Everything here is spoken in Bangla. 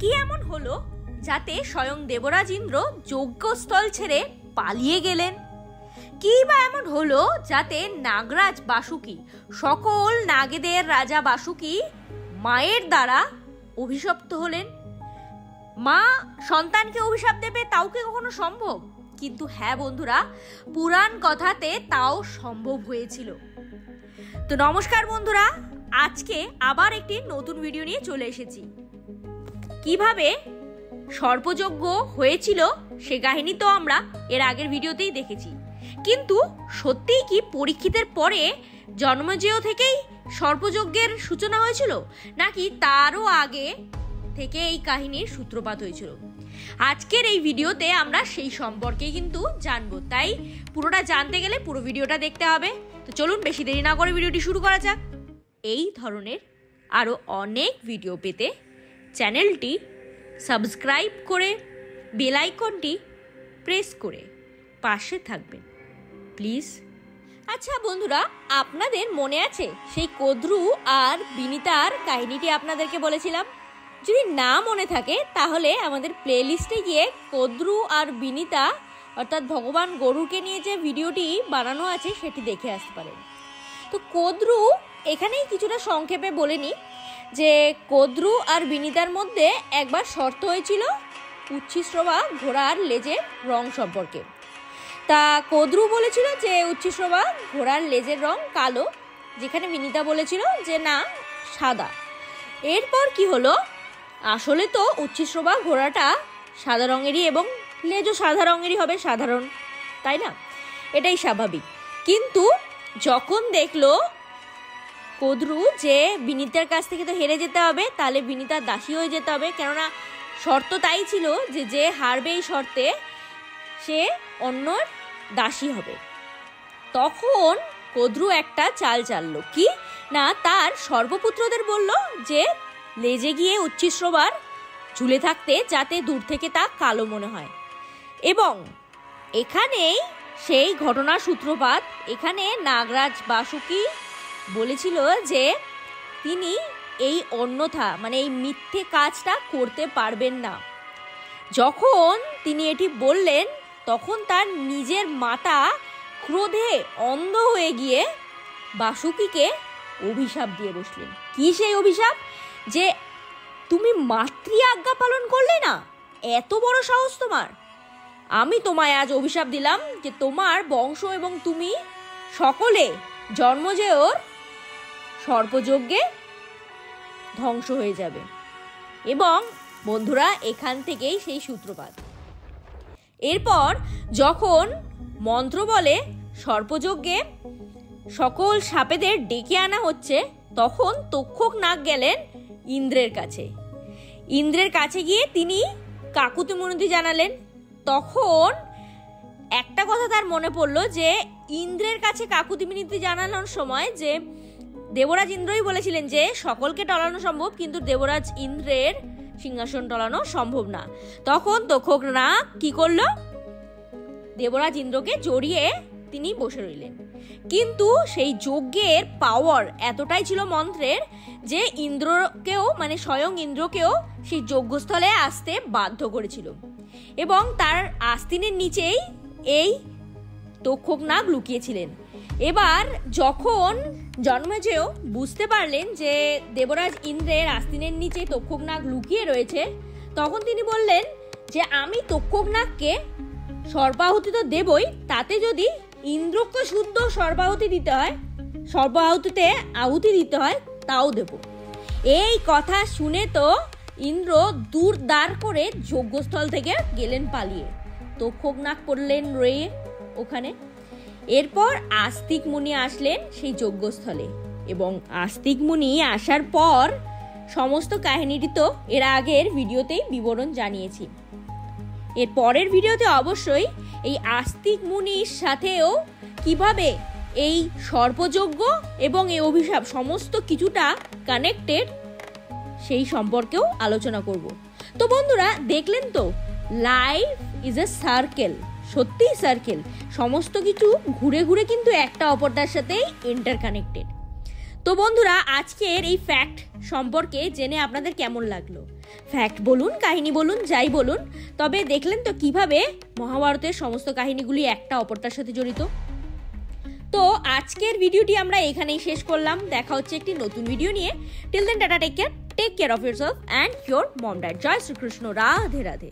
কি এমন হলো যাতে স্বয়ং দেবরাজ ইন্দ্র যজ্ঞস্থল ছেড়ে পালিয়ে গেলেন? কি বা এমন হলো যাতে নাগরাজ বাসুকি, সকল নাগেদের রাজা বাসুকি মায়ের দ্বারা অভিশপ্ত হলেন? মা সন্তানকে অভিশাপ দেবে, তাও কি কখনো সম্ভব? কিন্তু হ্যাঁ বন্ধুরা, পুরাণ কথাতে তাও সম্ভব হয়েছিল। তো নমস্কার বন্ধুরা, আজকে আবার একটি নতুন ভিডিও নিয়ে চলে এসেছি। কিভাবে সর্পযজ্ঞ হয়েছিল সে কাহিনী তো আমরা এর আগের ভিডিওতেই দেখেছি, কিন্তু সত্যিই কি পরীক্ষিতের পরে জন্মজেয় থেকেই সর্পযজ্ঞের সূচনা হয়েছিল, নাকি তারও আগে থেকে এই কাহিনীর সূত্রপাত হয়েছিল? আজকের এই ভিডিওতে আমরা সেই সম্পর্কে কিন্তু জানবো, তাই পুরোটা জানতে গেলে পুরো ভিডিওটা দেখতে হবে। তো চলুন বেশি দেরি না করে ভিডিওটি শুরু করা যাক। এই ধরনের আরও অনেক ভিডিও পেতে চ্যানেলটি সাবস্ক্রাইব করে বেল আইকনটি প্রেস করে পাশে থাকবেন প্লিজ। আচ্ছা বন্ধুরা, আপনাদের মনে আছে সেই কদ্রু আর বিনিতার কাহিনীটি আপনাদেরকে বলেছিলাম? যদি না মনে থাকে তাহলে আমাদের প্লেলিস্টে গিয়ে কদ্রু আর বিনিতা অর্থাৎ ভগবান গরুকে নিয়ে যে ভিডিওটি বানানো আছে সেটি দেখে আসতে পারেন। তো কদ্রু এখানেই কিছুটা সংক্ষেপে বলে নিই যে কদ্রু আর বিনিতার মধ্যে একবার শর্ত হয়েছিল উচ্ছিশ্রবা ঘোড়ার লেজের রং সম্পর্কে। তা কদ্রু বলেছিল যে উচ্ছিশ্রবা ঘোড়ার লেজের রং কালো, যেখানে বিনিতা বলেছিল যে না সাদা। এরপর কি হলো, আসলে তো উচ্ছিশ্রবা ঘোড়াটা সাদা রঙেরই এবং লেজও সাদা রঙেরই হবে, সাধারণ, তাই না? এটাই স্বাভাবিক। কিন্তু যখন দেখলো কদ্রু যে বিনিতার কাছ থেকে তো হেরে যেতে হবে, তাহলে বিনিতার দাসী হয়ে যেতে হবে, কেননা শর্ত তাই ছিল যে যে হারবে এই শর্তে সে অন্যর দাসী হবে। তখন কদ্রু একটা চাল চাললো, কি না তার সর্বপুত্রদের বলল যে লেজে গিয়ে উচ্ছিশ্রবার ঝুলে থাকতে, যাতে দূর থেকে তা কালো মনে হয়। এবং এখানেই সেই ঘটনার সূত্রপাত। এখানে নাগরাজ বাসুকি বলেছিল যে তিনি এই অন্যথা মানে এই মিথ্যে কাজটা করতে পারবেন না। যখন তিনি এটি বললেন তখন তার নিজের মাতা ক্রোধে অন্ধ হয়ে গিয়ে বাসুকিকে অভিশাপ দিয়ে বসলেন। কি সেই অভিশাপ? যে তুমি মাতৃ আজ্ঞা পালন করলে না, এত বড় সাহস তোমার, আমি তোমায় আজ অভিশাপ দিলাম যে তোমার বংশ এবং তুমি সকলে জন্মজেয়র সর্পযজ্ঞে ধ্বংস হয়ে যাবে। এবং বন্ধুরা এখান থেকেই সেই সূত্রপাত। এরপর যখন মন্ত্র বলে সর্পযজ্ঞে সকল সাপেদের ডেকে আনা হচ্ছে, তখন তক্ষক নাগ গেলেন ইন্দ্রের কাছে। ইন্দ্রের কাছে গিয়ে তিনি কাকুতি মিনতি জানালেন। তখন একটা কথা তার মনে পড়লো যে ইন্দ্রের কাছে কাকুতি মিনতি জানানোর সময় যে দেবরাজ ইন্দ্রই বলেছিলেন যে সকলকে টলানো সম্ভব, কিন্তু দেবরাজ ইন্দ্রের সিংহাসন টলানো সম্ভব না। তখন তক্ষক নাগ কি করলো, দেবরাজ ইন্দ্রকে জড়িয়ে তিনি বসে রইলেন। কিন্তু সেই যজ্ঞের পাওয়ার এতটাই ছিল মন্ত্রের যে ইন্দ্রকেও মানে স্বয়ং ইন্দ্রকেও সেই যজ্ঞস্থলে আসতে বাধ্য করেছিল। এবং তার আস্তিনের নিচেই এই তক্ষক নাগ লুকিয়েছিলেন। এবার যখন জন্মজেয় বুঝতে পারলেন যে দেবরাজ ইন্দ্রের আস্তিনের নিচে তক্ষক নাগ লুকিয়ে রয়েছে, তখন তিনি বললেন যে আমি তক্ষক নাগকে সর্বাহুতি তো দেবই, তাতে যদি ইন্দ্রকে শুদ্ধ সর্বাহুতি দিতে হয়, সর্বাহুতিতে আহুতি দিতে হয়, তাও দেব। এই কথা শুনে তো ইন্দ্র দূর দাঁড় করে যজ্ঞস্থল থেকে গেলেন পালিয়ে। তক্ষক নাগ পড়লেন রয়ে ওখানে। এরপর আস্তিক মুনি আসলেন সেই যজ্ঞস্থলে, এবং আস্তিক মুনি আসার পর সমস্ত কাহিনীটি তো এর আগের ভিডিওতেই বিবরণ জানিয়েছি। এর পরের ভিডিওতে অবশ্যই এই আস্তিক মুনির সাথেও কিভাবে এই সর্পযজ্ঞ এবং এই অভিশাপ সমস্ত কিছুটা কানেক্টেড সেই সম্পর্কেও আলোচনা করব। তো বন্ধুরা দেখলেন তো, লাইফ ইজ এ সার্কেল, সত্যিই সার্কেল, সমস্ত কিছু ঘুরে ঘুরে কিন্তু একটা অপরটার সাথেই ইন্টারকানেক্টেড। তো বন্ধুরা আজকের এই ফ্যাক্ট সম্পর্কে জেনে আপনাদের কেমন লাগলো? ফ্যাক্ট বলুন, কাহিনী বলুন, যাই বলুন, তবে দেখলেন তো কিভাবে মহাভারতের সমস্ত কাহিনীগুলি একটা অপরটার সাথে জড়িত। তো আজকের ভিডিওটি আমরা এখানেই শেষ করলাম। দেখা হচ্ছে একটি নতুন ভিডিও নিয়ে। Till then tata, take care of yourself and your mom dad. জয় শ্রীকৃষ্ণ, রাধে রাধে।